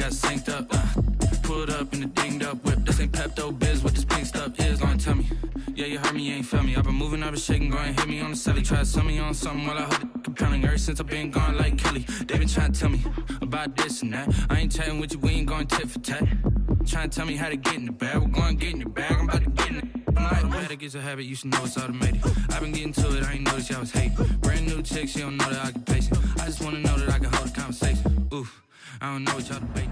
got synced up. Pulled up in the dinged up whip. This ain't Pepto-Biz, what this pink stuff is. Gonna tell me. Yeah, you heard me, you ain't felt me. I've been moving, I've been shaking, go and hit me on the celly. Try to sell me on something while I hold it compelling. Ever since I've been gone like Kelly, they been trying to tell me about this and that. I ain't chatting with you, we ain't going tit for tat. Trying to tell me how to get in the bag. We're going to get in your bag, I'm about to get in it. I'm like, the better gets a habit, you should know it's automated. I've been getting to it, I ain't noticed y'all was hating. Brand new chick, she don't know that I can pace it. I just wanna know that I can hold a conversation. Oof, I don't know what y'all debating.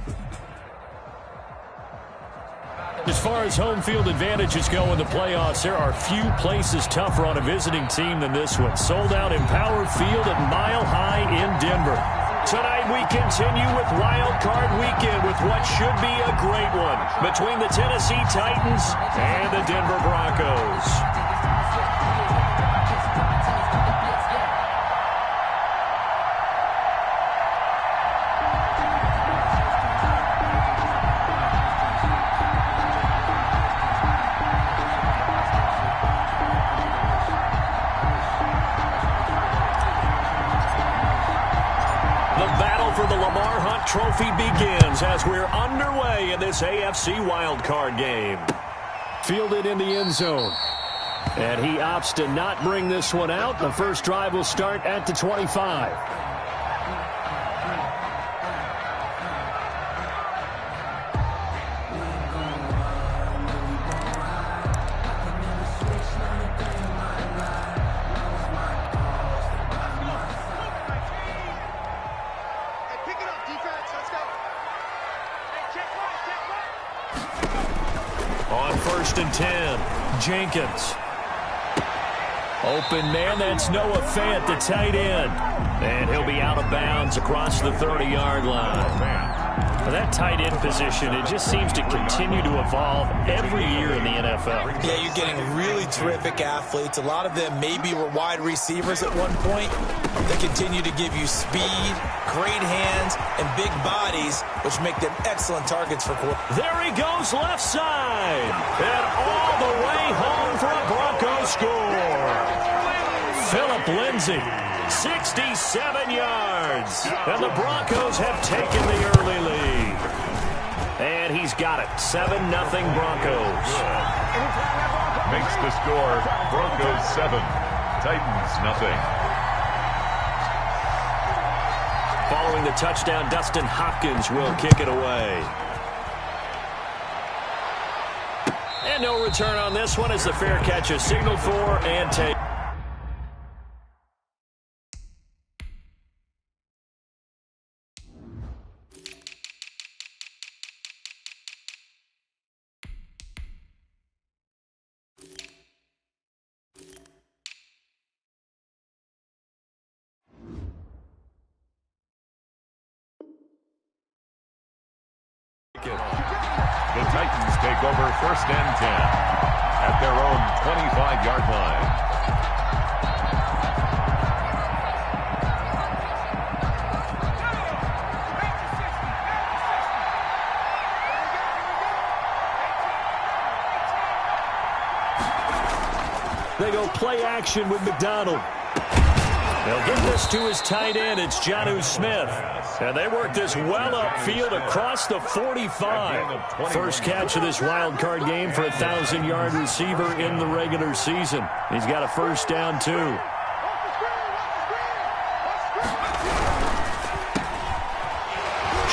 As far as home field advantages go in the playoffs, there are few places tougher on a visiting team than this one. Sold out Empower Field at Mile High in Denver. Tonight we continue with Wildcard Weekend with what should be a great one between the Tennessee Titans and the Denver Broncos. Trophy begins as we're underway in this AFC wildcard game. Fielded in the end zone. And he opts to not bring this one out. The first drive will start at the 25. And 10. Jenkins. Open man, that's Noah Fant, the tight end. And he'll be out of bounds across the 30-yard line. Well, that tight end position, it just seems to continue to evolve every year in the NFL. Yeah, you're getting really terrific athletes. A lot of them maybe were wide receivers at one point. They continue to give you speed, great hands, and big bodies, which make them excellent targets for quarterbacks. There he goes left side. And all the way home for a Broncos score. Phillip Lindsay, 67 yards. And the Broncos have taken the early lead. And he's got it. 7-0 Broncos. Makes the score Broncos 7, Titans nothing. Following the touchdown, Dustin Hopkins will kick it away. And no return on this one as the fair catch is signaled for and taken. The Titans take over 1st and 10 at their own 25-yard line. They go play action with McDonald. They'll get this to his tight end. It's Jonnu Smith. And they work this well upfield across the 45. First catch of this wild card game for a 1,000-yard receiver in the regular season. He's got a first down, too.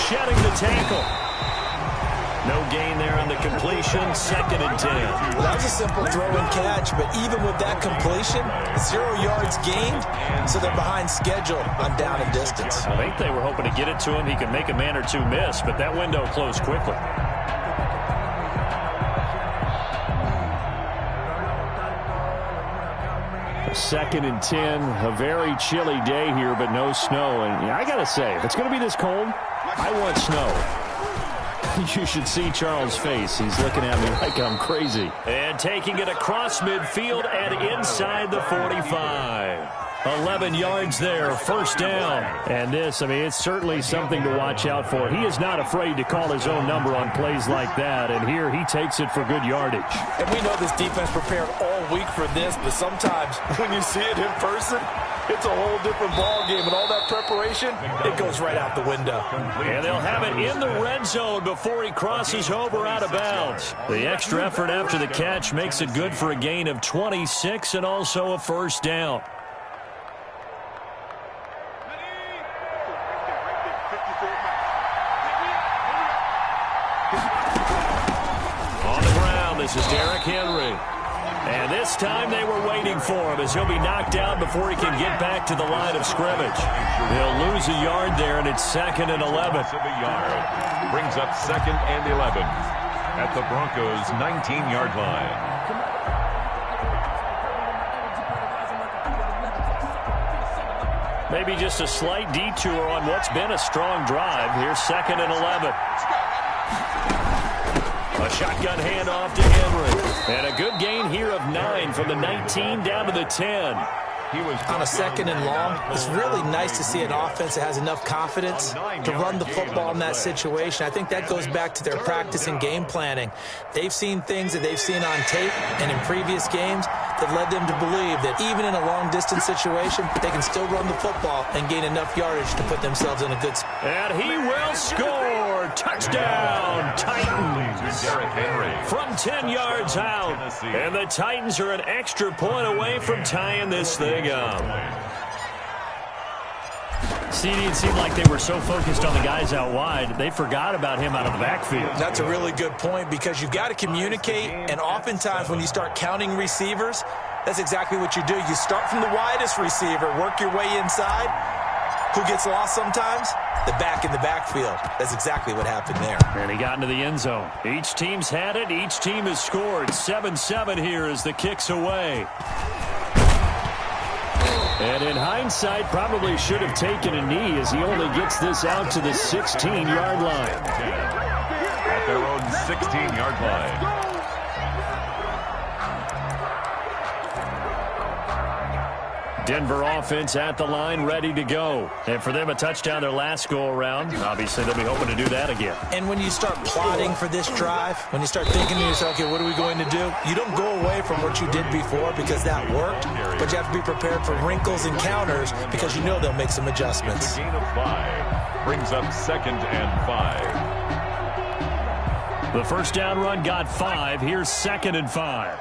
Shedding the tackle. No gain there on the completion. 2nd and 10. Well, that was a simple throw and catch, but even with that completion, 0 yards gained, so they're behind schedule on down and distance. I think they were hoping to get it to him. He could make a man or two miss, but that window closed quickly. Second and 10, a very chilly day here, but no snow. And I got to say, if it's going to be this cold, I want snow. You should see Charles' face. He's looking at me like I'm crazy. And taking it across midfield and inside the 45. 11 yards there, first down. And this, I mean, it's certainly something to watch out for. He is not afraid to call his own number on plays like that. And here he takes it for good yardage. And we know this defense prepared all week for this, but sometimes when you see it in person, it's a whole different ball game, and all that preparation, it goes right out the window. And they'll have it in the red zone before he crosses over out of bounds. The extra effort after the catch makes it good for a gain of 26 and also a first down. On the ground, this is Derrick Henry. And this time they were waiting for him as he'll be knocked down before he can get back to the line of scrimmage. They'll lose a yard there, and it's 2nd and 11. Brings up 2nd and 11 at the Broncos' 19-yard line. Maybe just a slight detour on what's been a strong drive. Here's 2nd and 11. A shotgun handoff to Henry. And a good gain here of 9 from the 19 down to the 10. On a 2nd and long, it's really nice to see an offense that has enough confidence to run the football in that situation. I think that goes back to their practice and game planning. They've seen things that they've seen on tape and in previous games that led them to believe that even in a long-distance situation, they can still run the football and gain enough yardage to put themselves in a good spot. And he will score. Touchdown, Titans. Derrick Henry From 10 yards out. And the Titans are an extra point away from tying this thing up. CD, it seemed like they were so focused on the guys out wide, they forgot about him out of the backfield. That's a really good point because you've got to communicate, and oftentimes when you start counting receivers, that's exactly what you do. You start from the widest receiver, work your way inside. Who gets lost sometimes? The back in the backfield. That's exactly what happened there. And he got into the end zone. Each team's had it. Each team has scored. 7-7 here as the kick's away. And in hindsight, probably should have taken a knee as he only gets this out to the 16-yard line. At their own 16-yard line. Denver offense at the line, ready to go. And for them, a touchdown their last go-around. Obviously, they'll be hoping to do that again. And when you start plotting for this drive, when you start thinking to yourself, okay, what are we going to do? You don't go away from what you did before because that worked, but you have to be prepared for wrinkles and counters because you know they'll make some adjustments. A gain of 5 brings up 2nd and 5. The first down run got 5. Here's 2nd and 5.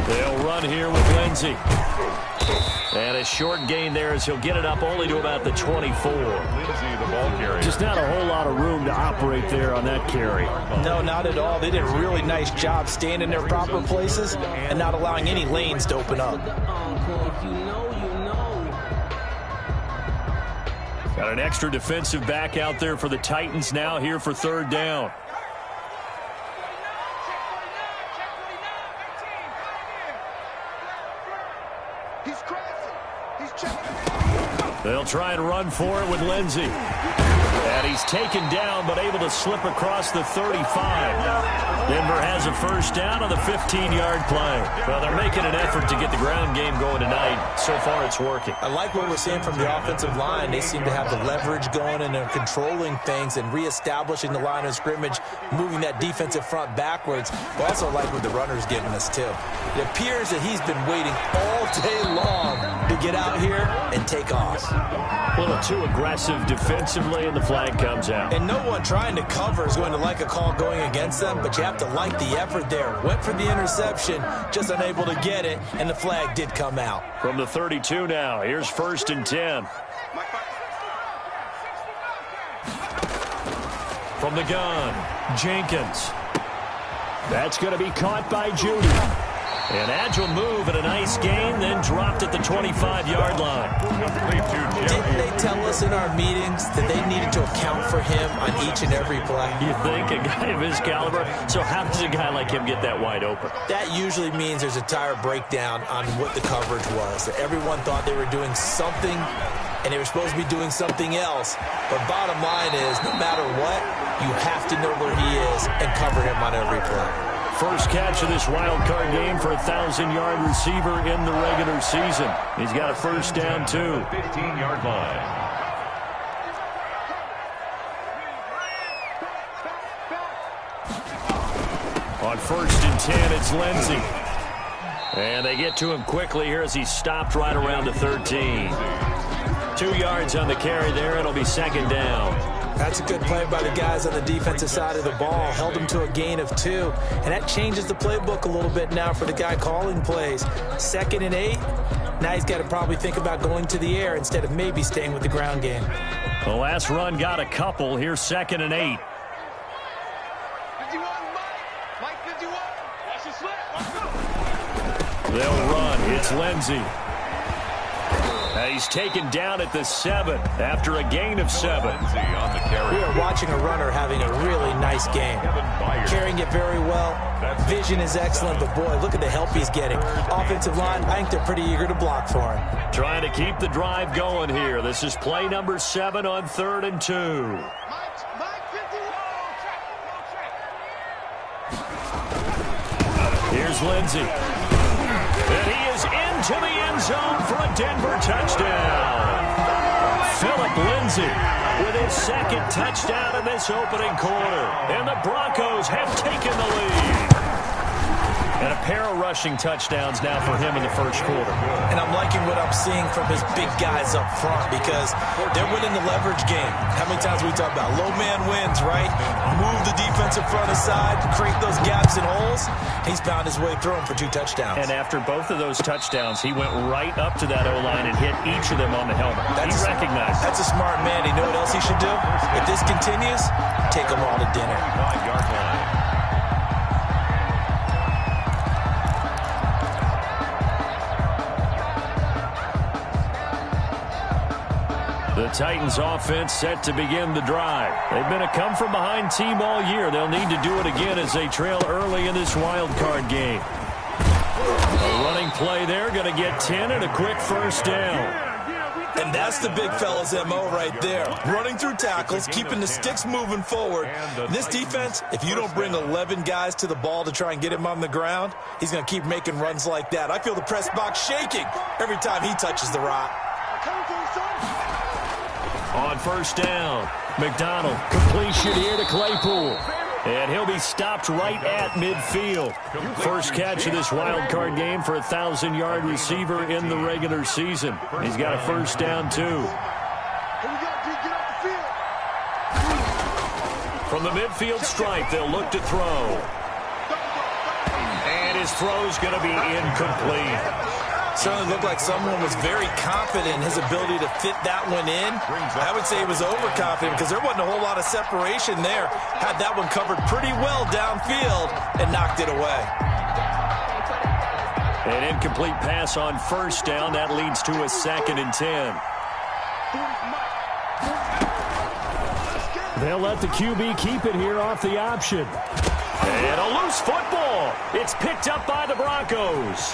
They'll run here with Lindsey. And a short gain there as he'll get it up only to about the 24. Lindsey, the ball carrier. Just not a whole lot of room to operate there on that carry. No, not at all. They did a really nice job staying in their proper places and not allowing any lanes to open up. Got an extra defensive back out there for the Titans now here for 3rd down. They'll try and run for it with Lindsey. And he's taken down but able to slip across the 35. Denver has a first down on the 15-yard play. Well, they're making an effort to get the ground game going tonight. So far, it's working. I like what we're seeing from the offensive line. They seem to have the leverage going and they're controlling things and reestablishing the line of scrimmage, moving that defensive front backwards. I also like what the runner's giving us, too. It appears that he's been waiting all day long to get out here and take off. A little too aggressive defensively, and the flag comes out. And no one trying to cover is going to like a call going against them, but you have to like the effort there. Went for the interception, just unable to get it, and the flag did come out. From the 32 now, here's 1st and 10. From the gun, Jenkins. That's going to be caught by Judy. An agile move and a nice gain, then dropped at the 25-yard line. Didn't they tell us in our meetings that they needed to account for him on each and every play? You think a guy of his caliber? So how does a guy like him get that wide open? That usually means there's a tire breakdown on what the coverage was. That everyone thought they were doing something, and they were supposed to be doing something else. But bottom line is, no matter what, you have to know where he is and cover him on every play. First catch of this wild card game for a 1,000-yard receiver in the regular season. He's got a first down, too. 15-yard line. On 1st and 10, it's Lindsey. And they get to him quickly here as he stopped right around the 13. 2 yards on the carry there. It'll be second down. That's a good play by the guys on the defensive side of the ball. Held them to a gain of 2. And that changes the playbook a little bit now for the guy calling plays. 2nd and 8. Now he's got to probably think about going to the air instead of maybe staying with the ground game. The last run got a couple. Here's 2nd and 8. 51, Mike 51. Watch your slip. Let's go. They'll run. It's Lindsey. He's taken down at the 7 after a gain of 7. Lindsey on the carry. We are watching a runner having a really nice game. Carrying it very well. Vision is excellent, but boy, look at the help he's getting. Offensive line, I think they're pretty eager to block for him. Trying to keep the drive going here. This is play number 7 on 3rd and 2. Mike 51. Here's Lindsey. And he is into the end zone for a Denver touchdown. Philip Lindsey with his 2nd touchdown in this opening quarter. And the Broncos have taken the lead. And a pair of rushing touchdowns now for him in the first quarter. And I'm liking what I'm seeing from his big guys up front because they're winning the leverage game. How many times we talk about low man wins, right? Move the defensive front aside, create those gaps and holes. He's found his way through them for 2 touchdowns. And after both of those touchdowns, he went right up to that O-line and hit each of them on the helmet. He recognized it. That's a smart man. You know what else he should do? If this continues, take them all to dinner. 5-yard line. The Titans offense set to begin the drive. They've been a come-from-behind team all year. They'll need to do it again as they trail early in this wild card game. A running play there, going to get 10 and a quick first down. And that's the big fella's MO right there. Running through tackles, keeping the sticks moving forward. This defense, if you don't bring 11 guys to the ball to try and get him on the ground, he's going to keep making runs like that. I feel the press box shaking every time he touches the rock. On first down, McDonald, completion here to Claypool. And he'll be stopped right at midfield. First catch of this wild card game for a 1,000-yard receiver in the regular season. He's got a first down, too. From the midfield stripe, they'll look to throw. And his throw's going to be incomplete. Certainly looked like someone was very confident in his ability to fit that one in. I would say he was overconfident because there wasn't a whole lot of separation there. Had that one covered pretty well downfield and knocked it away. An incomplete pass on first down. That leads to a 2nd and 10. They'll let the QB keep it here off the option. And a loose football. It's picked up by the Broncos.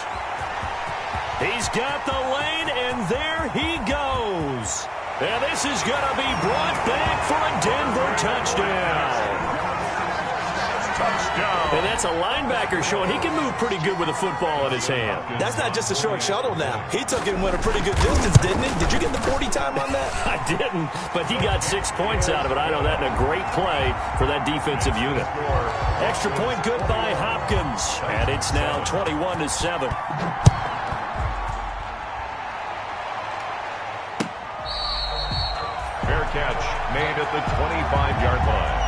He's got the lane, and there he goes. And this is going to be brought back for a Denver touchdown. Touchdown. And that's a linebacker showing he can move pretty good with a football in his hand. That's not just a short shuttle now. He took it and went a pretty good distance, didn't he? Did you get the 40 time on that? I didn't, but he got 6 points out of it. I know that in a great play for that defensive unit. Extra point good by Hopkins. And it's now 21-7. Catch made at the 25-yard line.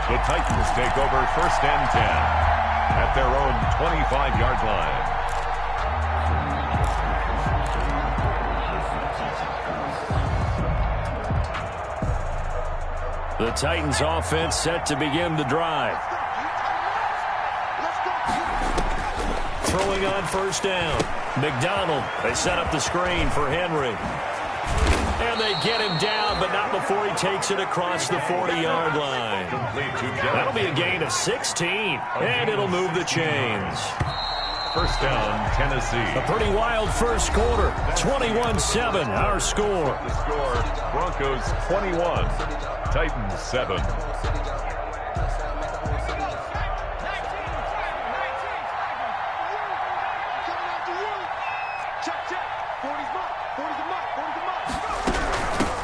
The Titans take over 1st and 10 at their own 25-yard line. The Titans offense set to begin the drive. Throwing on first down. McDonald, they set up the screen for Henry. And they get him down, but not before he takes it across the 40-yard line. That'll be a gain of 16, and it'll move the chains. First down, Tennessee. A pretty wild first quarter. 21-7, our score. The score, Broncos 21, Titans 7.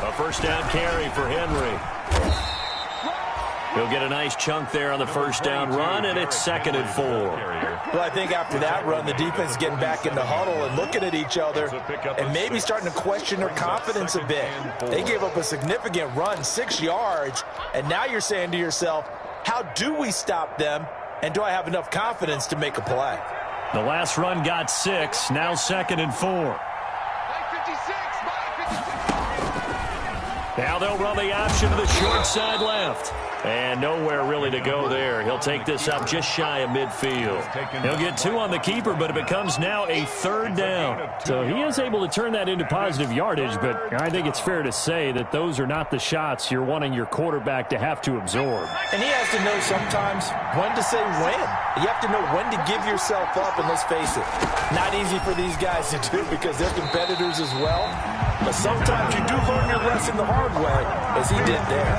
A first down carry for Henry. He'll get a nice chunk there on the first down run, and it's 2nd and 4. Well, I think after that run, the defense is getting back in the huddle and looking at each other and maybe starting to question their confidence a bit. They gave up a significant run, 6 yards, and now you're saying to yourself, how do we stop them, and do I have enough confidence to make a play? The last run got 6, now 2nd and 4. Now they'll run the option to the short side left. And nowhere really to go there. He'll take this up just shy of midfield. He'll get 2 on the keeper, but it becomes now a 3rd down. So he is able to turn that into positive yardage, but I think it's fair to say that those are not the shots you're wanting your quarterback to have to absorb. And he has to know sometimes when to say when. You have to know when to give yourself up, and let's face it, not easy for these guys to do because they're competitors as well. But sometimes you do learn your lesson the hard way, as he did there.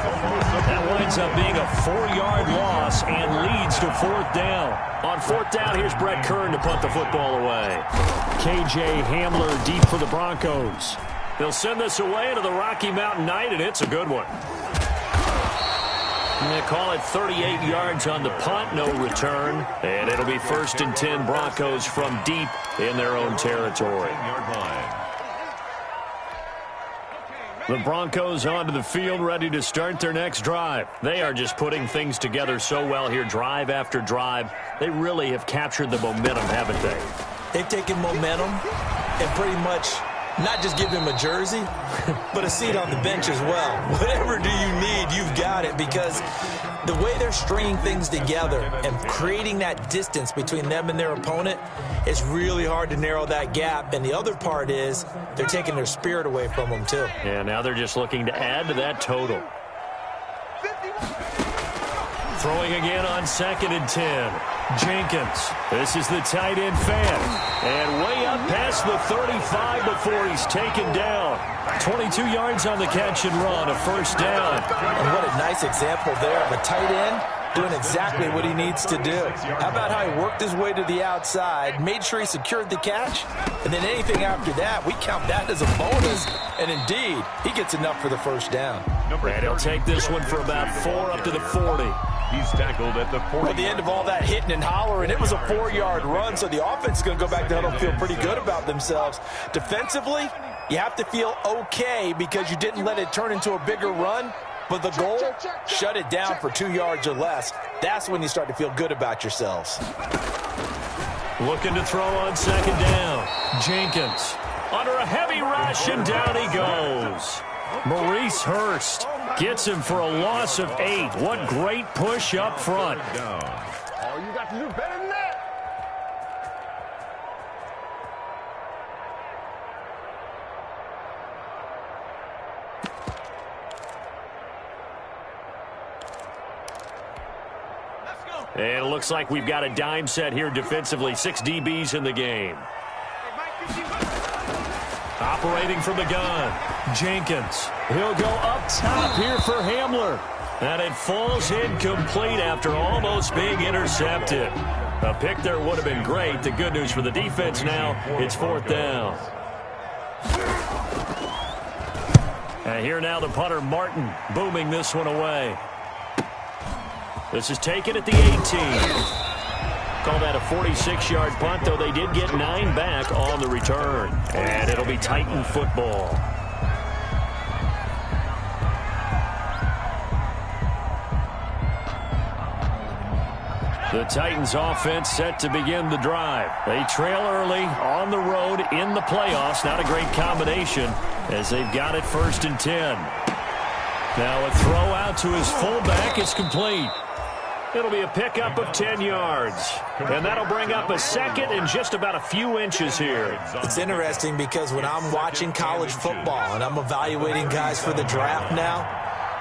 That winds up being a 4-yard loss and leads to 4th down. On 4th down, here's Brett Kern to punt the football away. KJ Hamler deep for the Broncos. They'll send this away into the Rocky Mountain Night, and it's a good one. And they call it 38 yards on the punt, no return. And it'll be 1st and 10 Broncos from deep in their own territory. The Broncos onto the field, ready to start their next drive. They are just putting things together so well here, drive after drive. They really have captured the momentum, haven't they? They've taken momentum and pretty much not just give him a jersey, but a seat on the bench as well. Whatever do you need, you've got it, because the way they're stringing things together and creating that distance between them and their opponent, it's really hard to narrow that gap. And the other part is they're taking their spirit away from them, too. Yeah, now they're just looking to add to that total. Throwing again on 2nd and 10. Jenkins. This is the tight end fan. And way up past the 35 before he's taken down. 22 yards on the catch and run, a 1st down. And what a nice example there of a tight end doing exactly what he needs to do. How about how he worked his way to the outside, made sure he secured the catch, and then anything after that, we count that as a bonus. And indeed, he gets enough for the 1st down. And he'll take this one for about 4 up to the 40. He's tackled at the 40. At the end of all that hitting and hollering, it was a 4-yard run, so the offense is going to go back to huddle and feel pretty good about themselves. Defensively, you have to feel okay because you didn't let it turn into a bigger run, but the goal, shut it down for 2 yards or less. That's when you start to feel good about yourselves. Looking to throw on 2nd down. Jenkins under a heavy rush, and down he goes. Maurice Hurst gets him for a loss of 8. What great push up front. Oh, you got to do better than that. And it looks like we've got a dime set here defensively. 6 DBs in the game. Operating from the gun, Jenkins. He'll go up top here for Hamler. And it falls incomplete after almost being intercepted. A pick there would have been great. The good news for the defense now, it's 4th down. And here now the punter, Martin, booming this one away. This is taken at the 18. Call that a 46-yard punt, though they did get 9 back on the return. And it'll be Titan football. The Titans offense set to begin the drive. They trail early on the road in the playoffs. Not a great combination as they've got it 1st and 10. Now a throw out to his fullback. It's complete. It'll be a pickup of 10 yards. And that'll bring up a 2nd and just about a few inches here. It's interesting because when I'm watching college football and I'm evaluating guys for the draft now,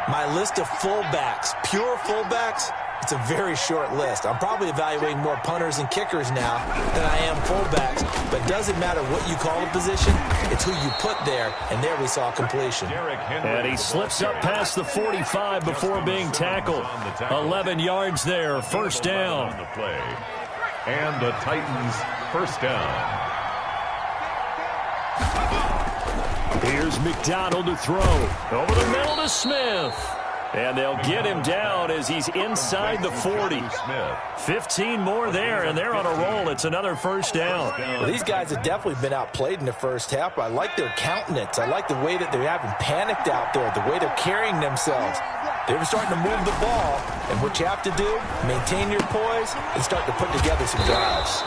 my list of fullbacks, pure fullbacks, it's a very short list. I'm probably evaluating more punters and kickers now than I am fullbacks. But it doesn't matter what you call a position, it's who you put there. And there we saw completion. And he slips up past the 45 before being tackled. 11 yards there, 1st down. And the Titans 1st down. Here's McDonald to throw. Over the middle to Smith. And they'll get him down as he's inside the 40. 15 more there, and they're on a roll. It's another first down. Well, these guys have definitely been outplayed in the first half. I like their countenance. I like the way that they're having panicked out there, the way they're carrying themselves. They're starting to move the ball, and what you have to do, maintain your poise and start to put together some drives.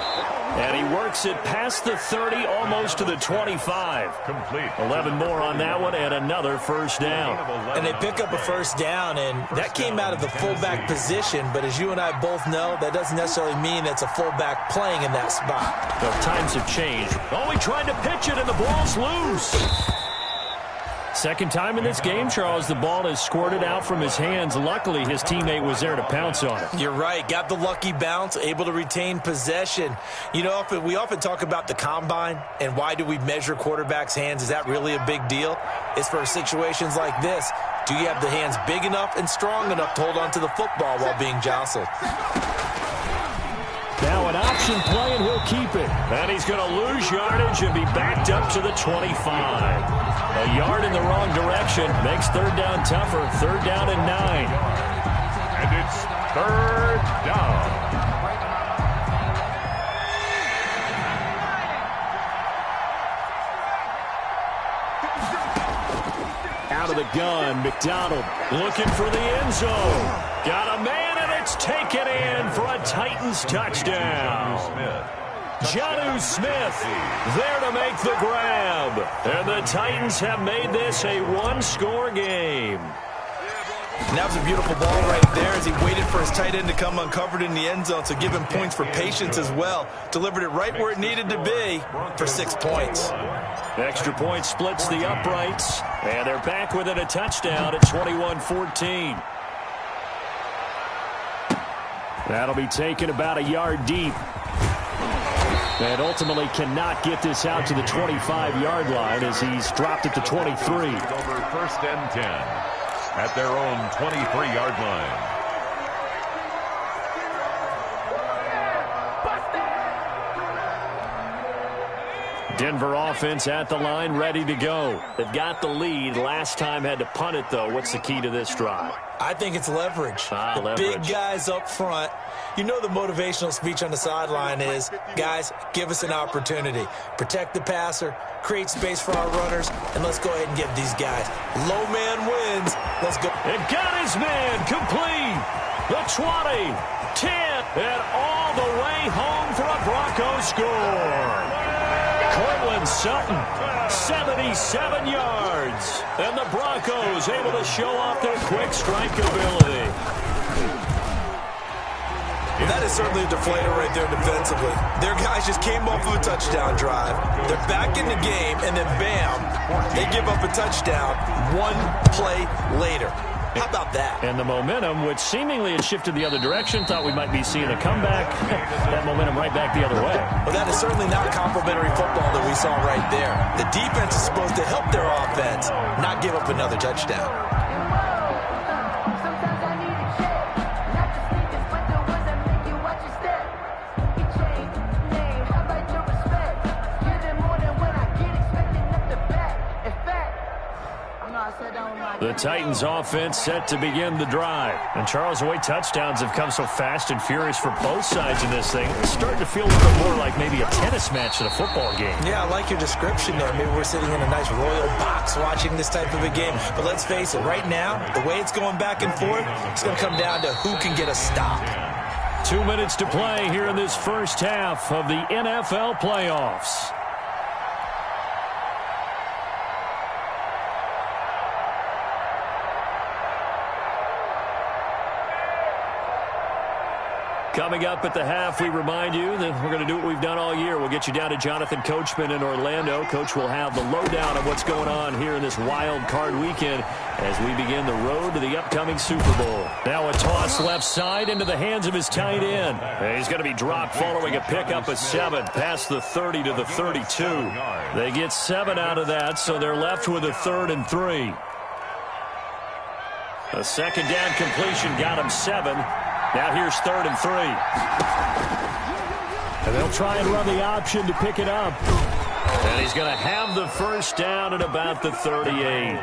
And he works it past the 30, almost to the 25. Complete. 11 more on that one, and another first down. And they pick up a first down, and that came out of the fullback position. But as you and I both know, that doesn't necessarily mean it's a fullback playing in that spot. The times have changed. Oh, he tried to pitch it, and the ball's loose. Second time in this game, Charles, the ball has squirted out from his hands. Luckily, his teammate was there to pounce on it. You're right. Got the lucky bounce, able to retain possession. You know, we often talk about the combine and why do we measure quarterbacks' hands. Is that really a big deal? It's for situations like this. Do you have the hands big enough and strong enough to hold on to the football while being jostled? Now an option play, and he'll keep it. And he's going to lose yardage and be backed up to the 25. A yard in the wrong direction makes third down tougher. Third down and 9. And it's third down. Out of the gun, McDonald looking for the end zone. Got a man, and it's taken in for a Titans touchdown. Jonnu Smith there to make the grab. And the Titans have made this a one-score game. And that was a beautiful ball right there as he waited for his tight end to come uncovered in the end zone. So give him points for patience as well. Delivered it right where it needed to be for 6 points. Extra point splits the uprights. And they're back within a touchdown at 21-14. That'll be taken about a yard deep. And ultimately cannot get this out to the 25-yard line as he's dropped at the 23. Over first and 10 at their own 23-yard line. Denver offense at the line, ready to go. They've got the lead. Last time had to punt it, though. What's the key to this drive? I think it's leverage. Leverage. Big guys up front. You know the motivational speech on the sideline is, guys, give us an opportunity. Protect the passer, create space for our runners, and let's go ahead and give these guys. Low man wins. Let's go. It got his man complete. The 20, 10, and all the way home for a Broncos score. Cortland Sutton, 77 yards. And the Broncos able to show off their quick strike ability. Well, that is certainly a deflator right there defensively. Their guys just came off of a touchdown drive. They're back in the game, and then bam, they give up a touchdown one play later. How about that? And the momentum, which seemingly had shifted the other direction, thought we might be seeing a comeback. That momentum right back the other way. Well, that is certainly not complimentary football that we saw right there. The defense is supposed to help their offense, not give up another touchdown. The Titans offense set to begin the drive. And Charles, the way touchdowns have come so fast and furious for both sides in this thing, it's starting to feel a little more like maybe a tennis match than a football game. Yeah, I like your description there. Maybe we're sitting in a nice royal box watching this type of a game. But let's face it, right now, the way it's going back and forth, it's going to come down to who can get a stop. 2 minutes to play here in this first half of the NFL playoffs. Coming up at the half, we remind you that we're going to do what we've done all year. We'll get you down to Jonathan Coachman in Orlando. Coach will have the lowdown of what's going on here in this wild card weekend as we begin the road to the upcoming Super Bowl. Now a toss left side into the hands of his tight end. And he's going to be dropped following a pickup of 7 past the 30 to the 32. They get 7 out of that, so they're left with a 3rd and 3. A second down completion got him 7. Now here's 3rd and 3. And they'll try and run the option to pick it up. And he's going to have the first down at about the 38.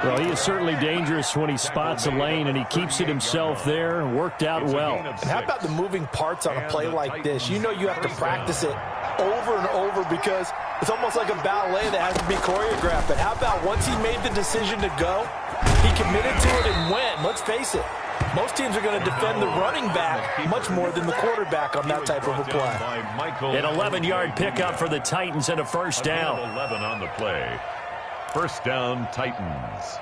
Well, he is certainly dangerous when he spots a lane, and he keeps it himself there. Worked out well. And how about the moving parts on a play like this? You know you have to practice it over and over because it's almost like a ballet that has to be choreographed. But how about once he made the decision to go, he committed to it and went. Let's face it, most teams are going to defend the running back much more than the quarterback on that type of a play. An 11-yard pickup for the Titans and a first down. 11 on the play. First down, Titans.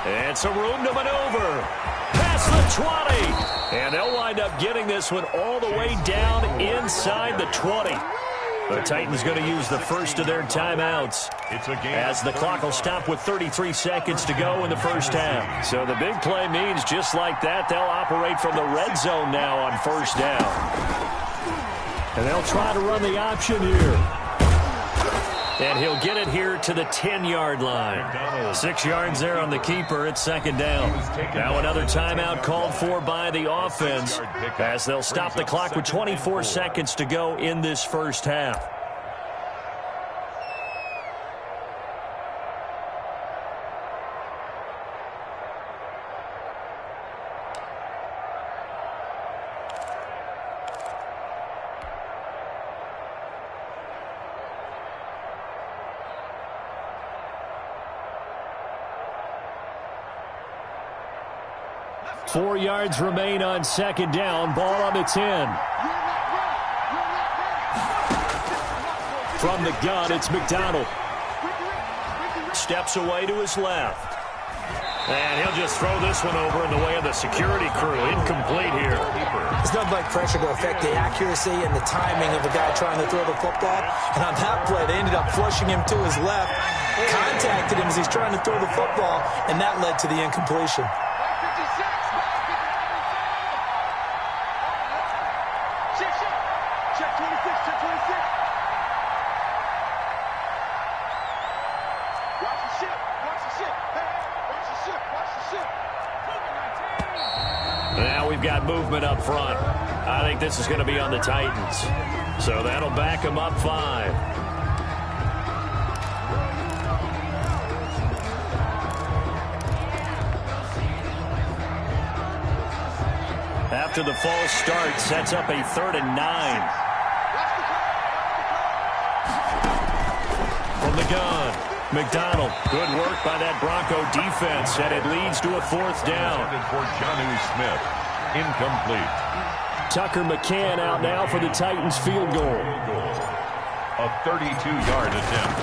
And some room to maneuver. Past the 20. And they'll wind up getting this one all the way down inside the 20. The Titans going to use the first of their timeouts as the clock will stop with 33 seconds to go in the first half. So the big play means just like that, they'll operate from the red zone now on first down. And they'll try to run the option here. And he'll get it here to the 10-yard line. 6 yards there on the keeper. It's second down. Now another timeout called for by the offense as they'll stop the clock with 24 seconds to go in this first half. Four yards remain on second down. Ball on the 10. From the gun, it's McDonald. Steps away to his left. And he'll just throw this one over in the way of the security crew. Incomplete here. It's nothing like pressure to affect the accuracy and the timing of the guy trying to throw the football. And on that play, they ended up flushing him to his left, contacted him as he's trying to throw the football, and that led to the incompletion. Now we've got movement up front. I think this is going to be on the Titans. So that'll back them up 5. After the false start, sets up a 3rd and 9. From the gun, McDonald. Good work by that Bronco defense, and it leads to a 4th down. For Jonnu Smith. Incomplete. Tucker McCann out now for the Titans field goal. A 32-yard attempt.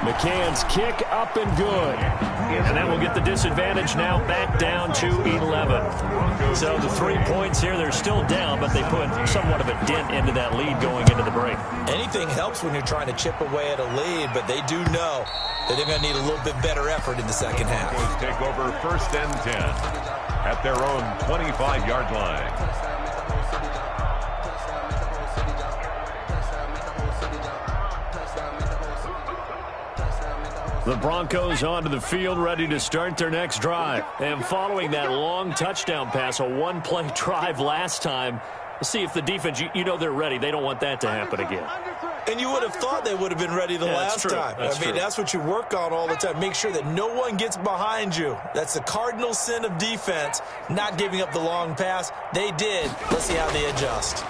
McCann's kick up and good. And that will get the disadvantage now back down to 11. So the 3 points here, they're still down, but they put somewhat of a dent into that lead going into the break. Anything helps when you're trying to chip away at a lead, but they do know that they're going to need a little bit better effort in the second half. Broncos take over 1st and 10 at their own 25-yard line. The Broncos onto the field, ready to start their next drive. And following that long touchdown pass, a one-play drive last time, let's see if the defense, you know they're ready. They don't want that to happen again. And you would have thought they would have been ready the last time. I mean, that's what you work on all the time. Make sure that no one gets behind you. That's the cardinal sin of defense, not giving up the long pass. They did. Let's see how they adjust.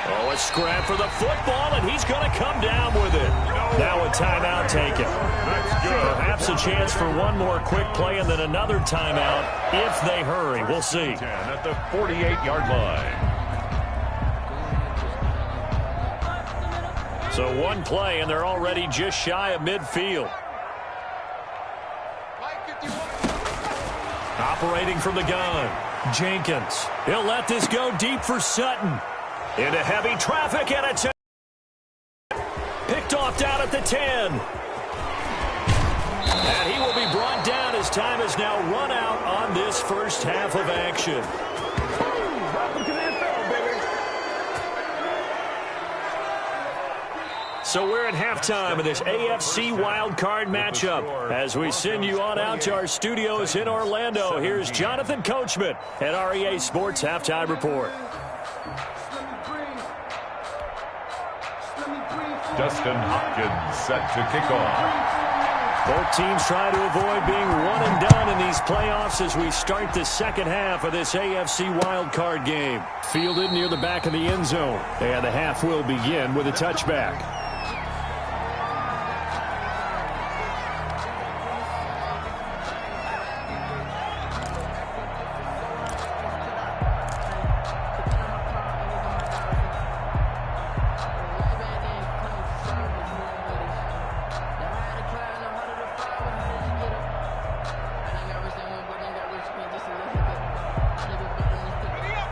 Oh, a scrap for the football, and he's going to come down with it. Now a timeout taken. Perhaps a chance for one more quick play and then another timeout if they hurry. We'll see. 10 at the 48-yard line. So one play, and they're already just shy of midfield. Operating from the gun, Jenkins. He'll let this go deep for Sutton. Into heavy traffic, and it's picked off down at the 10. And he will be brought down as time is now run out on this first half of action. So we're at halftime of this AFC Wildcard matchup. As we send you on out to our studios in Orlando, here's Jonathan Coachman at REA Sports Halftime Report. Justin Hopkins set to kick off. Both teams try to avoid being one and done in these playoffs as we start the second half of this AFC wildcard game. Fielded near the back of the end zone. And the half will begin with a touchback.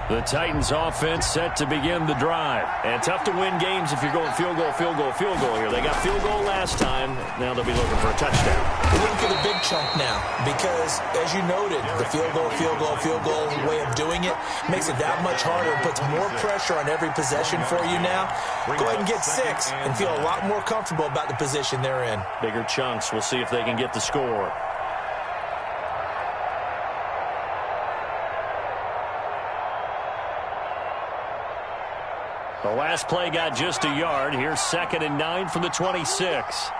The Titans offense set to begin the drive. And tough to win games if you're going field goal, field goal, field goal here. They got field goal last time. Now they'll be looking for a touchdown. We're looking for the big chunk now because, as you noted, the field goal way of doing it makes it that much harder. It puts more pressure on every possession for you now. Go ahead and get 6 and feel a lot more comfortable about the position they're in. Bigger chunks. We'll see if they can get the score. The last play got just a yard. Here's 2nd and 9 from the 26.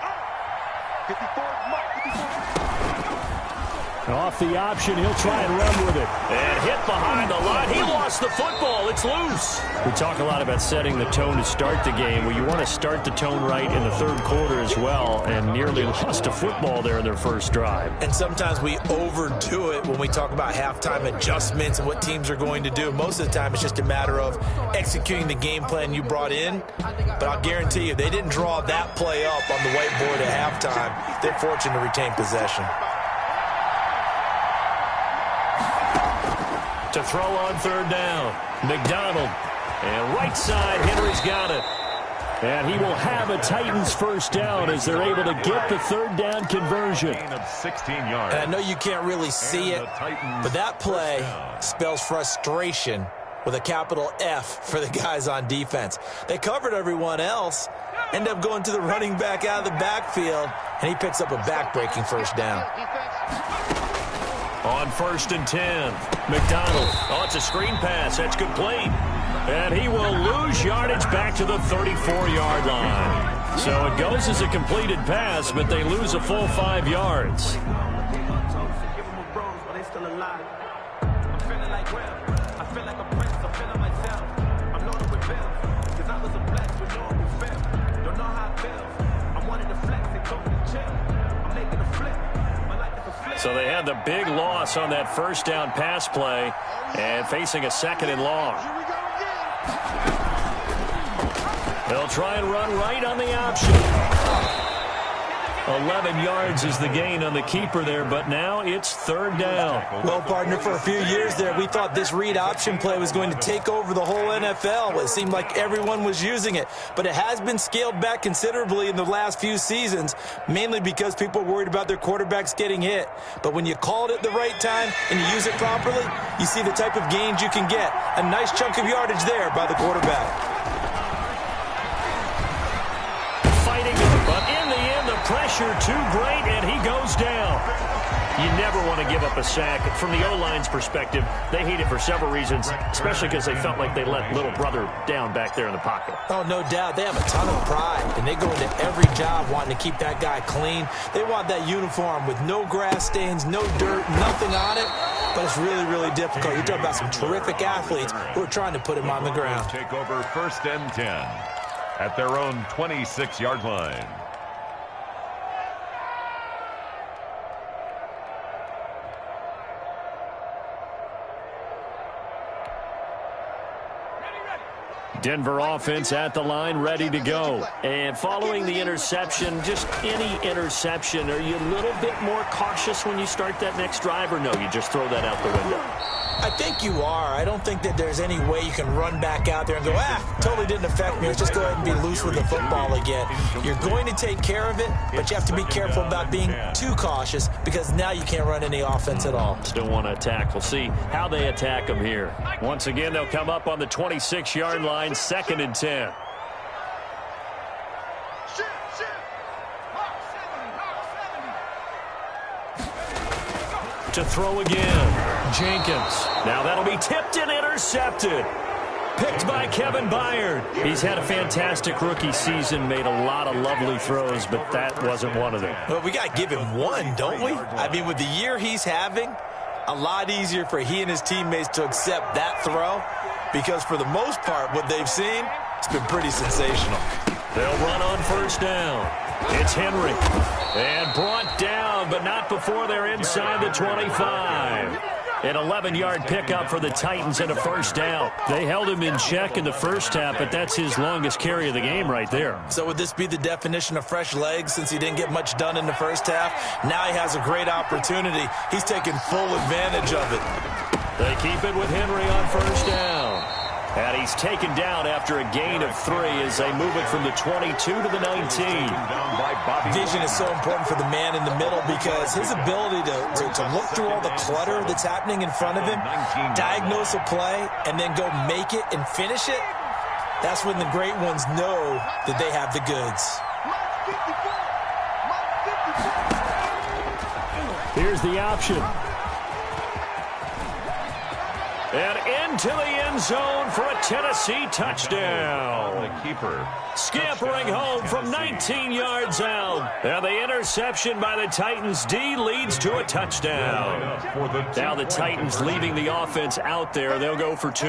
Off the option, he'll try and run with it. And hit behind the line. He lost the football. It's loose. We talk a lot about setting the tone to start the game. Well, you want to start the tone right in the third quarter as well, and nearly lost a football there in their first drive. And sometimes we overdo it when we talk about halftime adjustments and what teams are going to do. Most of the time, it's just a matter of executing the game plan you brought in. But I'll guarantee you, they didn't draw that play up on the whiteboard at halftime. They're fortunate to retain possession. To throw on 3rd down. McDonald. And right side, Henry's got it. And he will have a Titans first down as they're able to get the 3rd down conversion. Of 16 yards. And I know you can't really see it, but that play spells frustration with a capital F for the guys on defense. They covered everyone else, end up going to the running back out of the backfield, and he picks up a back-breaking first down. On 1st and 10, McDonald. Oh, it's a screen pass. That's complete. And he will lose yardage back to the 34-yard line. So it goes as a completed pass, but they lose a full 5 yards. So they had the big loss on that first down pass play and facing a 2nd and long. They'll try and run right on the option. 11 yards is the gain on the keeper there, but now it's 3rd down. Well, partner, for a few years there, we thought this read option play was going to take over the whole NFL. It seemed like everyone was using it, but it has been scaled back considerably in the last few seasons, mainly because people are worried about their quarterbacks getting hit. But when you call it at the right time and you use it properly, you see the type of gains you can get. A nice chunk of yardage there by the quarterback. But in the end, the pressure too great, and he goes down. You never want to give up a sack. From the O-line's perspective, they hate it for several reasons, especially because they felt like they let little brother down back there in the pocket. Oh, no doubt. They have a ton of pride, and they go into every job wanting to keep that guy clean. They want that uniform with no grass stains, no dirt, nothing on it. But it's really, really difficult. You're talking about some terrific athletes who are trying to put him on the ground. Take over 1st and 10 at their own 26-yard line. Denver offense at the line, ready to go. And following the interception, just any interception, are you a little bit more cautious when you start that next drive, or no, you just throw that out the window? I think you are. I don't think that there's any way you can run back out there and go, totally didn't affect me. Let's just go ahead and be loose with the football again. You're going to take care of it, but you have to be careful about being too cautious because now you can't run any offense at all. Still want to attack. We'll see how they attack them here. Once again, they'll come up on the 26-yard line, 2nd and 10. To throw again. Jenkins. Now that'll be tipped and intercepted. Picked by Kevin Byard. He's had a fantastic rookie season, made a lot of lovely throws, but that wasn't one of them. Well, we got to give him one, don't we? I mean, with the year he's having, a lot easier for he and his teammates to accept that throw because for the most part, what they've seen, it's been pretty sensational. They'll run on first down. It's Henry. And brought down, but not before they're inside the 25. An 11-yard pickup for the Titans and a first down. They held him in check in the first half, but that's his longest carry of the game right there. So would this be the definition of fresh legs since he didn't get much done in the first half? Now he has a great opportunity. He's taking full advantage of it. They keep it with Henry on first down. And he's taken down after a gain of 3 as they move it from the 22 to the 19. Vision is so important for the man in the middle because his ability to look through all the clutter that's happening in front of him, diagnose a play, and then go make it and finish it, that's when the great ones know that they have the goods. Here's the option. And into the end zone for a Tennessee touchdown. The keeper. Scampering home from 19 yards out. And the interception by the Titans D leads to a touchdown. Now the Titans leaving the offense out there. They'll go for 2.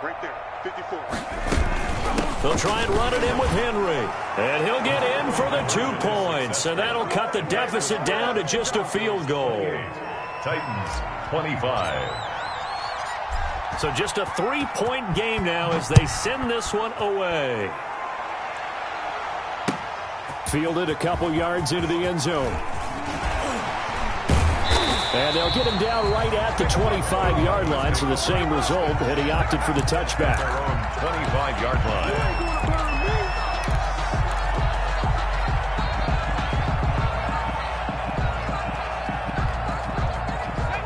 Right there, 54. They'll try and run it in with Henry. And he'll get in for the 2 points. And that'll cut the deficit down to just a field goal. Titans 25. So just a 3-point game now as they send this one away. Fielded a couple yards into the end zone. And they'll get him down right at the 25-yard line, so the same result had he opted for the touchback. Their own 25-yard line.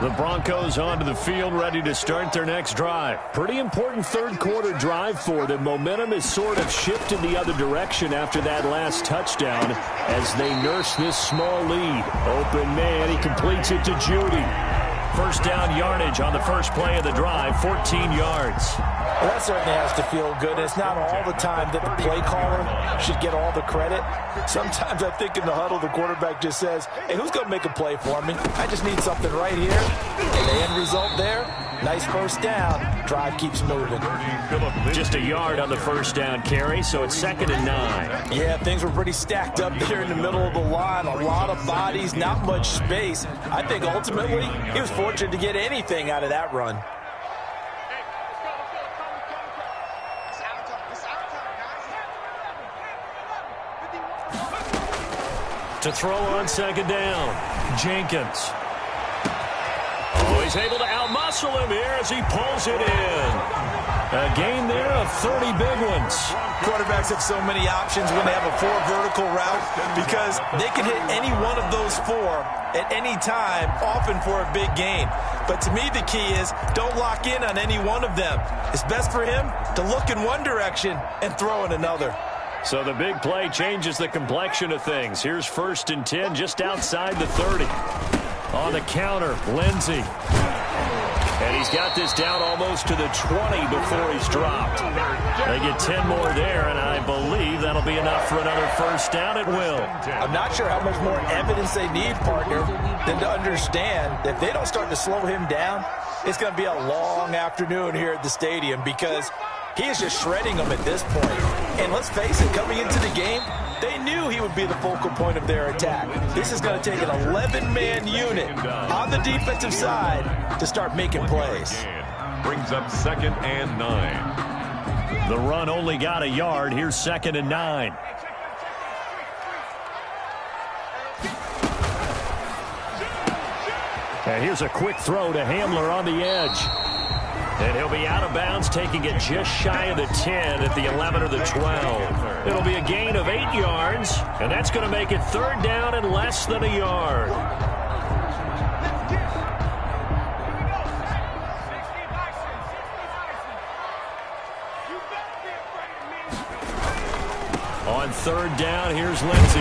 The Broncos onto the field, ready to start their next drive. Pretty important third-quarter drive for them. Momentum has sort of shifted the other direction after that last touchdown as they nurse this small lead. Open man, he completes it to Judy. First down yardage on the first play of the drive, 14 yards. Well, that certainly has to feel good. It's not all the time that the play caller should get all the credit. Sometimes I think in the huddle, the quarterback just says, hey, who's going to make a play for me? I just need something right here. And the end result there, nice first down. Drive keeps moving. Just a yard on the first down carry, so it's 2nd and 9. Yeah, things were pretty stacked up there in the middle of the line. A lot of bodies, not much space. I think ultimately he was fortunate to get anything out of that run. To throw on 2nd down, Jenkins. Oh, he's able to outmuscle him here as he pulls it in. A gain there of 30 big ones. Quarterbacks have so many options when they have a 4 vertical route because they can hit any one of those 4 at any time, often for a big gain. But to me, the key is don't lock in on any one of them. It's best for him to look in one direction and throw in another. So the big play changes the complexion of things. Here's 1st and 10 just outside the 30. On the counter, Lindsey. And he's got this down almost to the 20 before he's dropped. They get 10 more there, and I believe that'll be enough for another first down at will. I'm not sure how much more evidence they need, partner, than to understand that if they don't start to slow him down, it's going to be a long afternoon here at the stadium because he is just shredding them at this point. And let's face it, coming into the game, they knew he would be the focal point of their attack. This is going to take an 11-man unit on the defensive side to start making plays. Brings up 2nd and 9. The run only got a yard. Here's 2nd and 9. And here's a quick throw to Hamler on the edge. And he'll be out of bounds, taking it just shy of the 10 at the 11 or the 12. It'll be a gain of 8 yards, and that's going to make it 3rd down and less than a yard. On 3rd down, here's Lindsey.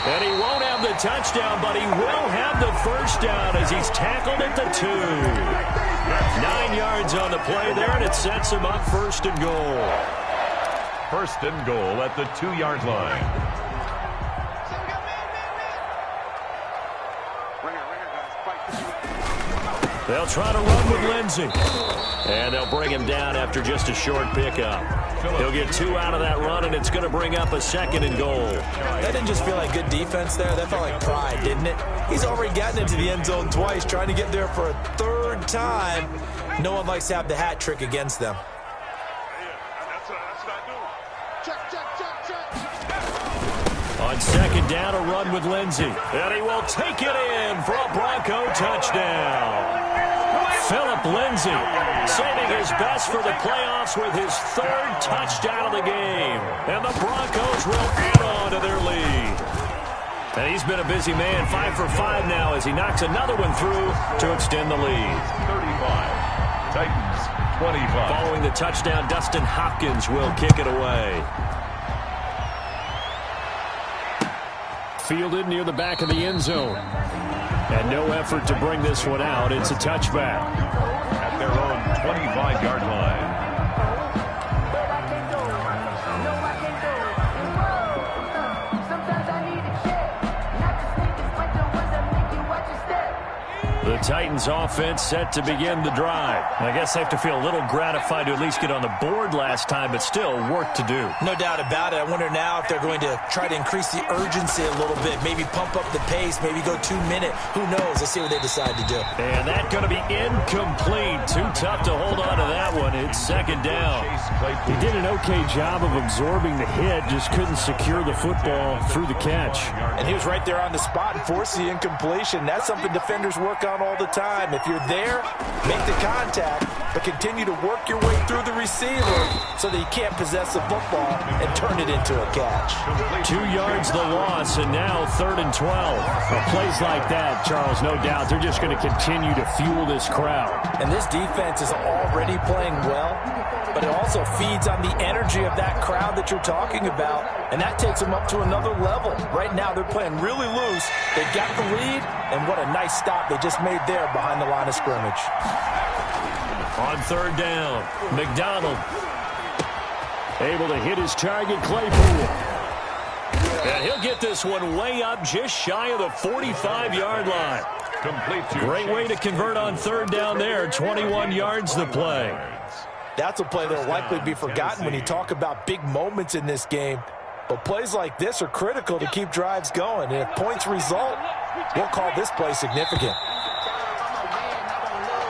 And he won't have the touchdown, but he will have the first down as he's tackled at the 2. 9 yards on the play there, and it sets him up first and goal. First and goal at the 2-yard line. They'll try to run with Lindsey. And they'll bring him down after just a short pickup. He'll get 2 out of that run, and it's going to bring up a second and goal. That didn't just feel like good defense there. That felt like pride, didn't it? He's already gotten into the end zone twice, trying to get there for a 3rd time. No one likes to have the hat trick against them. On second down, a run with Lindsey. And he will take it in for a Bronco touchdown. Philip Lindsay saving his best for the playoffs with his 3rd touchdown of the game. And the Broncos will add on to their lead. And he's been a busy man, 5 for 5 now as he knocks another one through to extend the lead. 35. Titans 25. Following the touchdown, Dustin Hopkins will kick it away. Fielded near the back of the end zone. And no effort to bring this one out. It's a touchback. At their own 25-yard line. The Titans offense set to begin the drive. I guess they have to feel a little gratified to at least get on the board last time, but still work to do. No doubt about it. I wonder now if they're going to try to increase the urgency a little bit, maybe pump up the pace, maybe go 2-minute. Who knows? Let's see what they decide to do. And that's going to be incomplete. Too tough to hold on to that one. It's second down. He did an okay job of absorbing the hit, just couldn't secure the football through the catch. And he was right there on the spot and forced the incompletion. That's something defenders work on all the time. If you're there, make the contact, but continue to work your way through the receiver so that you can't possess the football and turn it into a catch. 2 yards the loss, and now 3rd and 12. Well, plays like that, Charles, no doubt, they're just going to continue to fuel this crowd. And this defense is already playing well, but it also feeds on the energy of that crowd that you're talking about, and that takes them up to another level. Right now, they're playing really loose. They've got the lead, and what a nice stop they just made there behind the line of scrimmage. On 3rd down, McDonald able to hit his target, Claypool. And he'll get this one way up just shy of the 45-yard line. Great way to convert on 3rd down there. 21 yards the play. That's a play that will likely be forgotten when you talk about big moments in this game. But plays like this are critical to keep drives going. And if points result, we'll call this play significant.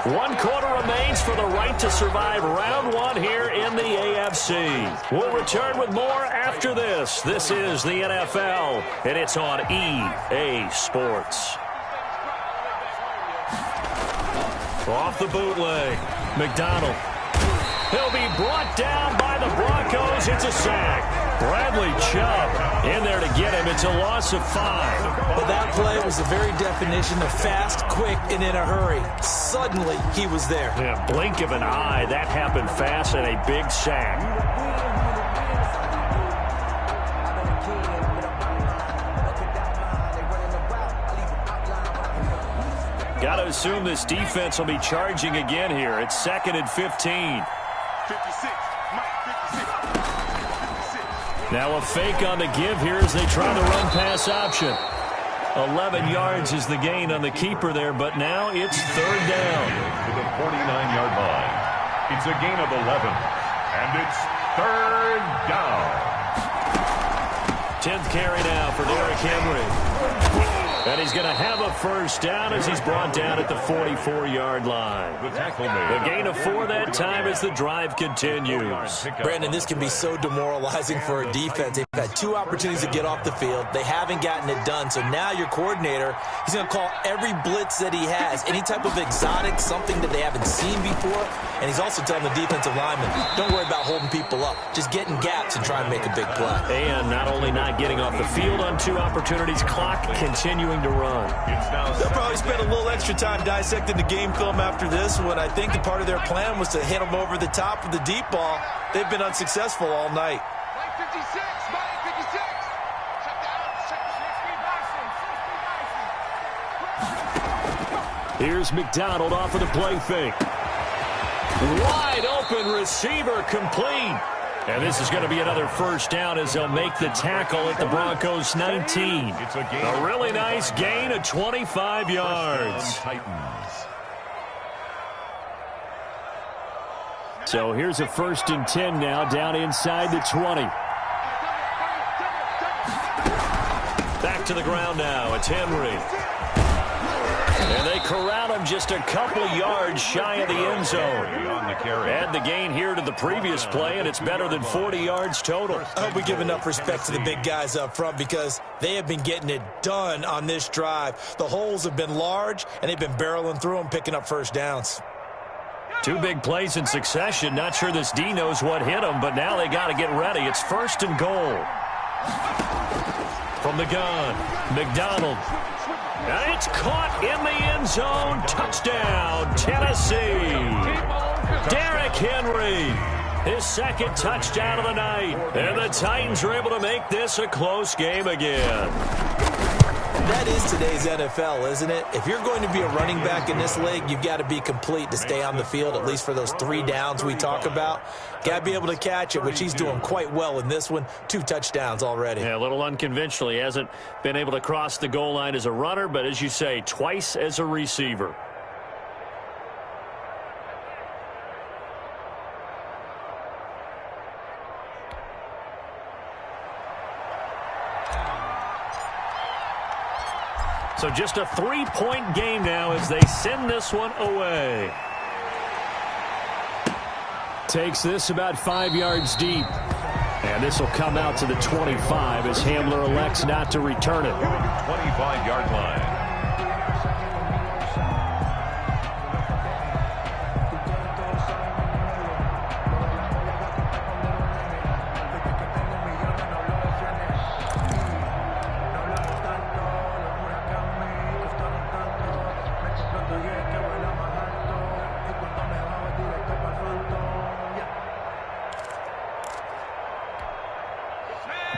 1 quarter remains for the right to survive round 1 here in the AFC. We'll return with more after this. This is the NFL, and it's on EA Sports. Off the bootleg, McDonald. He'll be brought down by the Broncos. It's a sack. Bradley Chubb in there to get him. It's a loss of 5. Well, that play was the very definition of fast, quick, and in a hurry. Suddenly, he was there. Yeah, blink of an eye. That happened fast and a big sack. Got to assume this defense will be charging again here. It's 2nd and 15. 56, Mike, 56. Now a fake on the give here as they try the run pass option. 11 yards is the gain on the keeper there, but now it's 3rd down. To the 49-yard line. It's a gain of 11, and it's 3rd down. 10th carry now for Derrick Henry. And he's going to have a first down as he's brought down at the 44-yard line. The tackle made. A gain of 4 that time as the drive continues. Brandon, this can be so demoralizing for a defense. They've had 2 opportunities to get off the field. They haven't gotten it done. So now your coordinator, he's going to call every blitz that he has, any type of exotic, something that they haven't seen before. And he's also telling the defensive lineman, don't worry about holding people up. Just get in gaps and try and make a big play. And not only not getting off the field on 2 opportunities, clock continuing to run. They'll probably spend a little extra time dissecting the game film after this one. I think the part of their plan was to hit them over the top of the deep ball. They've been unsuccessful all night. Mike 56, Mike 56. Shut down. Here's McDonald off of the play fake. Wide open receiver complete. And this is going to be another first down as they'll make the tackle at the Broncos 19. It's a gain. A really nice gain of 25 yards. Titans. So here's a 1st and 10 now, down inside the 20. Back to the ground now. It's Henry. And they corral him just a couple yards shy of the end zone. Add the gain here to the previous play, and it's better than 40 yards total. I hope we give enough respect to the big guys up front because they have been getting it done on this drive. The holes have been large, and they've been barreling through them, picking up first downs. 2 big plays in succession. Not sure this D knows what hit him, but now they got to get ready. It's 1st and goal. From the gun, McDonald. And it's caught in the end zone. Touchdown, Tennessee. Derrick Henry, his 2nd touchdown of the night. And the Titans are able to make this a close game again. That is today's NFL, isn't it? If you're going to be a running back in this league, you've got to be complete to stay on the field, at least for those 3 downs we talk about. Got to be able to catch it, which he's doing quite well in this one. 2 touchdowns already. Yeah, a little unconventional. He hasn't been able to cross the goal line as a runner, but as you say, twice as a receiver. So just a 3-point game now as they send this one away. Takes this about 5 yards deep. And this will come out to the 25 as Hamler elects not to return it. 25-yard line.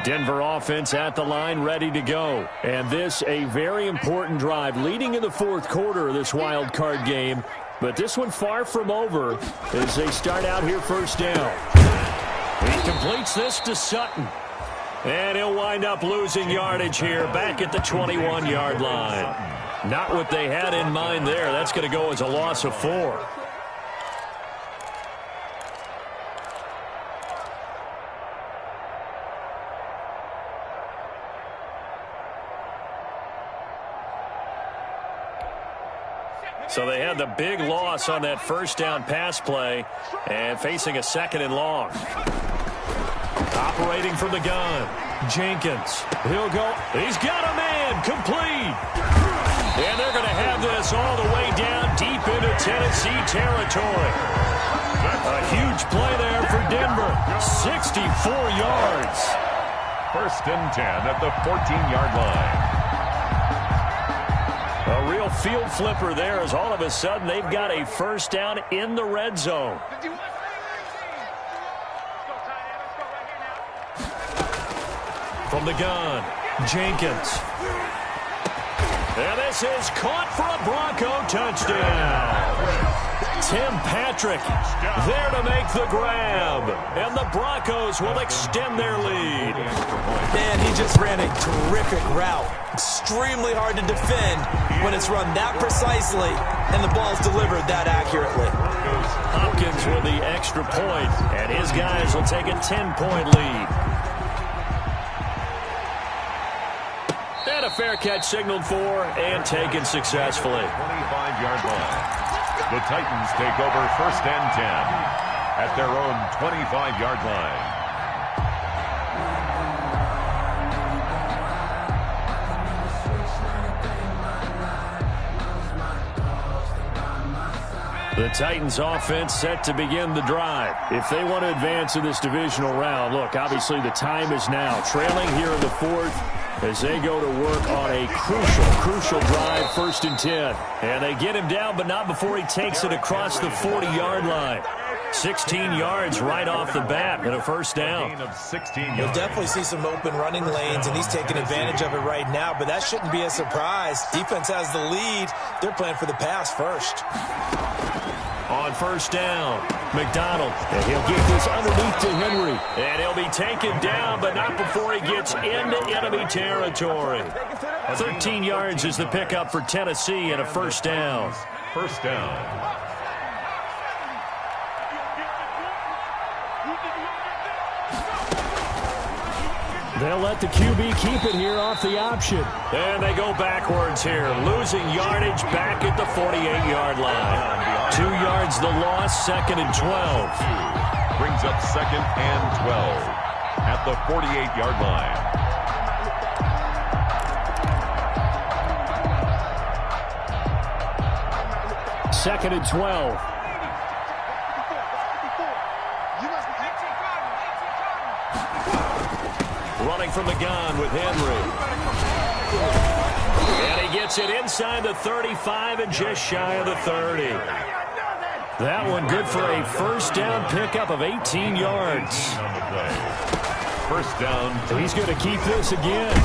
Denver offense at the line, ready to go. And this a very important drive, leading in the 4th quarter of this wild card game. But this one far from over as they start out here 1st down. He completes this to Sutton. And he'll wind up losing yardage here back at the 21-yard line. Not what they had in mind there. That's going to go as a loss of 4. So they had the big loss on that 1st down pass play and facing a 2nd and long. Operating from the gun, Jenkins. He'll go. He's got a man complete. And they're going to have this all the way down deep into Tennessee territory. A huge play there for Denver. 64 yards. 1st and 10 at the 14-yard line. A real field flipper there as all of a sudden they've got a 1st down in the red zone. From the gun, Jenkins. And this is caught for a Bronco touchdown. Tim Patrick there to make the grab. And the Broncos will extend their lead. Man, he just ran a terrific route. Extremely hard to defend when it's run that precisely and the ball's delivered that accurately. Hopkins with the extra point, and his guys will take a 10-point lead. And a fair catch signaled for and taken successfully. 25-yard line. The Titans take over 1st and 10 at their own 25-yard line. The Titans offense set to begin the drive. If they want to advance in this divisional round, look, obviously the time is now. Trailing here in the 4th as they go to work on a crucial drive, 1st and 10. And they get him down, but not before he takes it across the 40-yard line. 16 yards right off the bat and a first down. You'll definitely see some open running lanes, and he's taking advantage of it right now, but that shouldn't be a surprise. Defense has the lead. They're playing for the pass first. On first down, McDonald. And he'll get this underneath to Henry. And he'll be taken down, but not before he gets into enemy territory. 13 yards is the pickup for Tennessee and a first down. First down. They'll let the QB keep it here off the option. And they go backwards here, losing yardage back at the 48-yard line. 2 yards the loss, 2nd and 12. Brings up 2nd and 12 at the 48-yard line. Second and 12. Running from the gun with Henry. And he gets it inside the 35 and just shy of the 30. That one good for a first down pickup of 18 yards. First down. He's going to keep this again.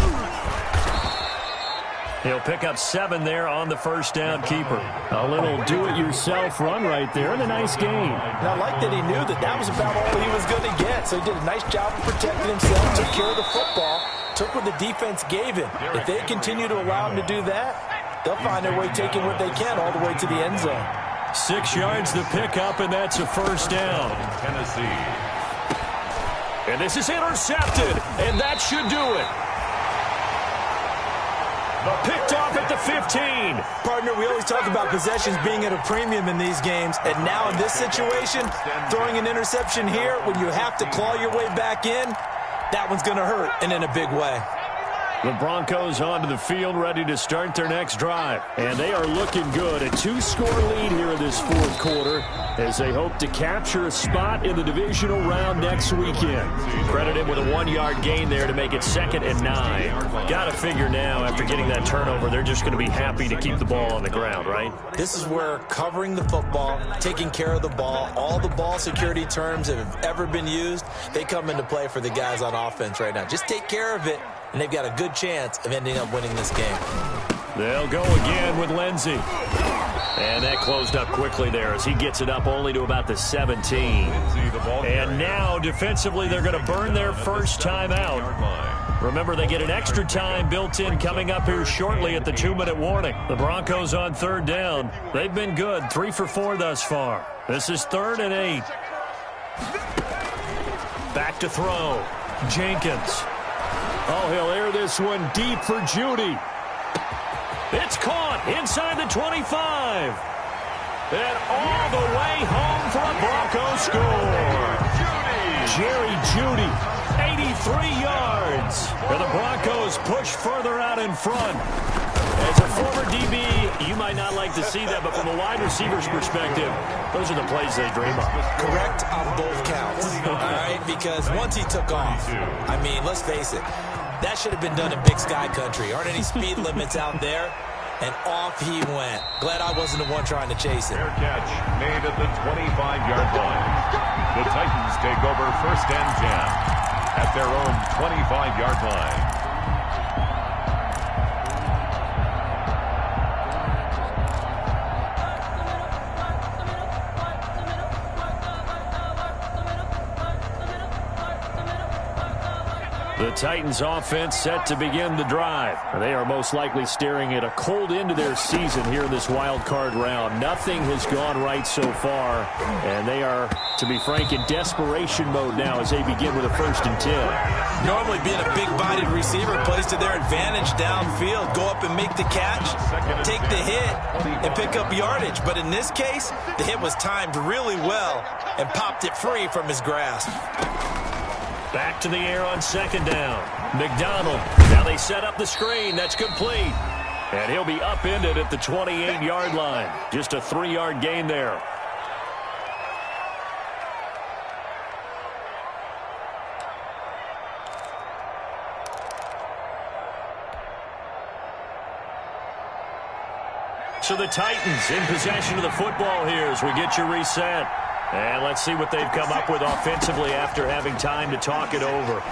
He'll pick up 7 there on the first down keeper. A little do-it-yourself run right there and a nice gain. And I like that he knew that that was about all he was going to get. So he did a nice job of protecting himself, took care of the football, took what the defense gave him. If they continue to allow him to do that, they'll find their way taking what they can all the way to the end zone. 6 yards the pickup, and that's a first down. Tennessee. And this is intercepted, and that should do it. Picked off at the 15. Partner, we always talk about possessions being at a premium in these games, and now in this situation, throwing an interception here when you have to claw your way back in, that one's going to hurt, and in a big way. The Broncos onto the field, ready to start their next drive. And they are looking good. A 2-score lead here in this fourth quarter as they hope to capture a spot in the divisional round next weekend. Credit him with a 1-yard gain there to make it 2nd and 9. Got to figure now, after getting that turnover, they're just going to be happy to keep the ball on the ground, right? This is where covering the football, taking care of the ball, all the ball security terms that have ever been used, they come into play for the guys on offense right now. Just take care of it, and they've got a good chance of ending up winning this game. They'll go again with Lindsey. And that closed up quickly there as he gets it up only to about the 17. And now, defensively, they're going to burn their first time out. Remember, they get an extra time built in coming up here shortly at the 2-minute warning. The Broncos on 3rd down. They've been good, 3 for 4 thus far. This is 3rd and 8. Back to throw. Jenkins. Oh, he'll air this one deep for Judy. It's caught inside the 25. And all the way home for a Broncos score. Jerry Judy, 83 yards. And the Broncos push further out in front. As a former DB, you might not like to see that, but from a wide receiver's perspective, those are the plays they dream of. Correct on both counts, all right? Because once he took off, I mean, let's face it, that should have been done in Big Sky Country. Aren't any speed limits out there? And off he went. Glad I wasn't the one trying to chase him. Fair catch made at the 25-yard line. The Titans take over 1st and 10 at their own 25-yard line. The Titans offense set to begin the drive. They are most likely staring at a cold end to their season here in this wild card round. Nothing has gone right so far, and they are, to be frank, in desperation mode now as they begin with a 1st and 10. Normally being a big-bodied receiver plays to their advantage downfield. Go up and make the catch, take the hit, and pick up yardage. But in this case, the hit was timed really well and popped it free from his grasp. Back to the air on 2nd down. McDonald. Now they set up the screen. That's complete. And he'll be upended at the 28-yard line. Just a 3-yard gain there. So the Titans in possession of the football here as we get you reset. And let's see what they've come up with offensively after having time to talk it over.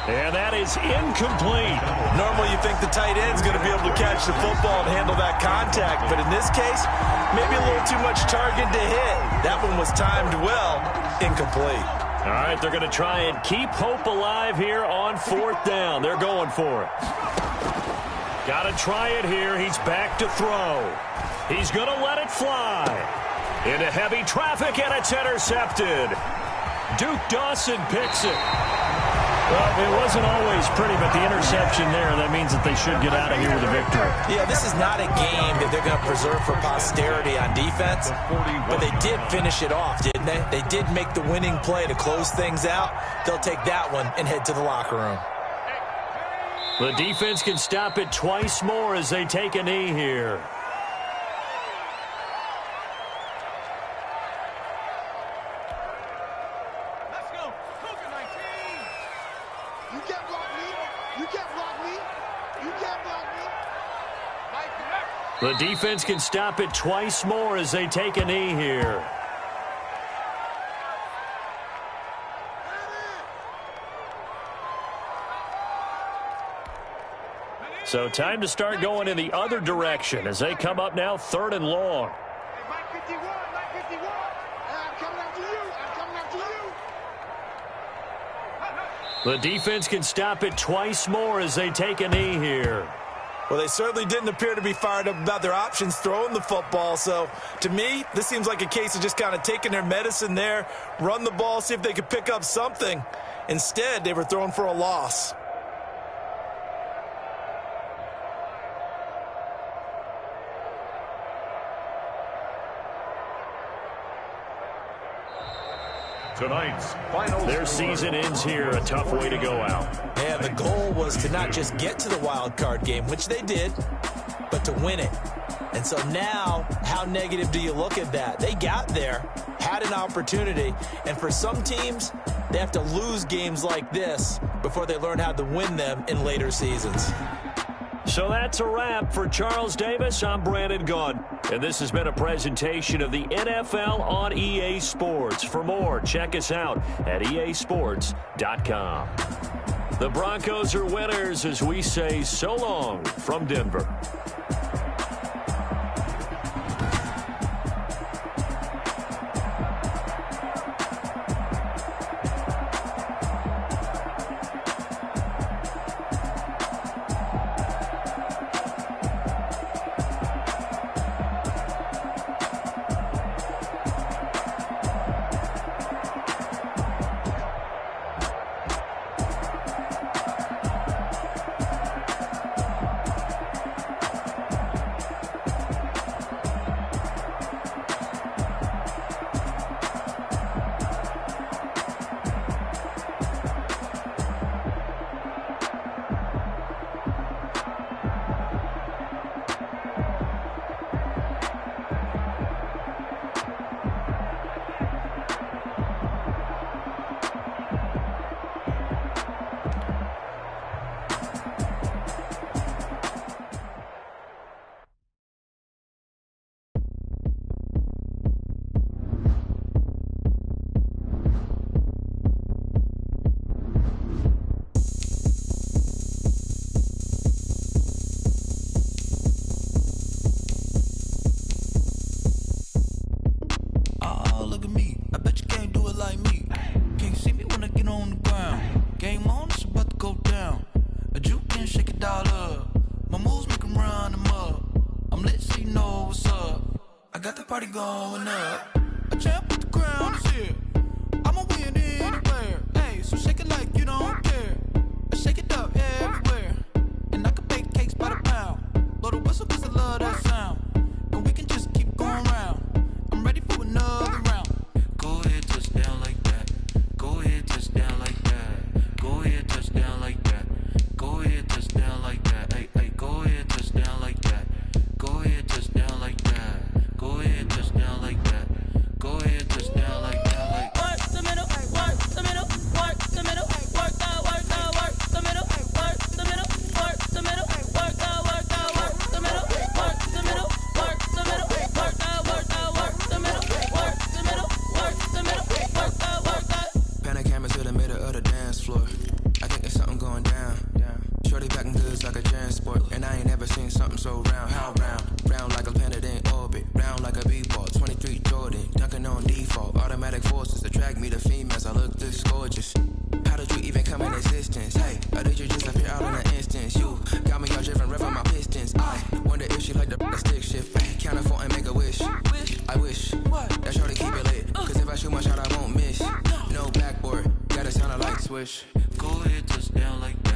And that is incomplete. Normally you think the tight end's going to be able to catch the football and handle that contact, but in this case, maybe a little too much target to hit. That one was timed well. Incomplete. All right, they're going to try and keep hope alive here on 4th down. They're going for it. Got to try it here. He's back to throw. He's going to let it fly. Into heavy traffic, and it's intercepted. Duke Dawson picks it. Well, it wasn't always pretty, but the interception there, that means that they should get out of here with a victory. Yeah, this is not a game that they're going to preserve for posterity on defense, but they did finish it off, didn't they? They did make the winning play to close things out. They'll take that one and head to the locker room. The defense can stop it twice more as they take a knee here. The defense can stop it twice more as they take a knee here. So time to start going in the other direction as they come up now 3rd and long. Mike 51, Mike 51. I'm coming after you. I'm coming after you. The defense can stop it twice more as they take a knee here. Well, they certainly didn't appear to be fired up about their options throwing the football. So, to me, this seems like a case of just kind of taking their medicine there, run the ball, see if they could pick up something. Instead, they were throwing for a loss. Tonight's final. Their season ends here. A tough way to go out. And the goal was to not just get to the wild card game, which they did, but to win it. And so now, how negative do you look at that? They got there, had an opportunity, and for some teams, they have to lose games like this before they learn how to win them in later seasons. So that's a wrap for Charles Davis. I'm Brandon Gunn, and this has been a presentation of the NFL on EA Sports. For more, check us out at easports.com. The Broncos are winners as we say so long from Denver. Going up. A champ with the crown is here. I'ma win anywhere. Hey, so shake it like you don't care. Shake it up everywhere. And I can bake cakes by the pound. Blow the whistle cause I love that sound. And we can just keep going round. I'm ready for another round. Go ahead, touch down like that. Go ahead, touch down like that. Go ahead, touch down like that. Go ahead, touch down like that. Hey, hey, go ahead, touch down like that. Go ahead, touch down like that. Go ahead, touch down like that. Go ahead, touch down like that. Like work the middle, work the middle, work the middle, work the like a transport. And I ain't never seen something so round. How round? Round like a planet in orbit. Round like a b-ball. 23 Jordan. Dunking on default. Automatic forces attract me to females. I look this gorgeous. How did you even come in existence? Hey, or did you just appear out in an instance? You got me all driven, revving my pistons. I wonder if she like the stick shift. Count a 4 and make a wish. I wish that shorty keep it lit. Cause if I shoot my shot, I won't miss. No backboard, gotta sound like swish. Go ahead, touchdown like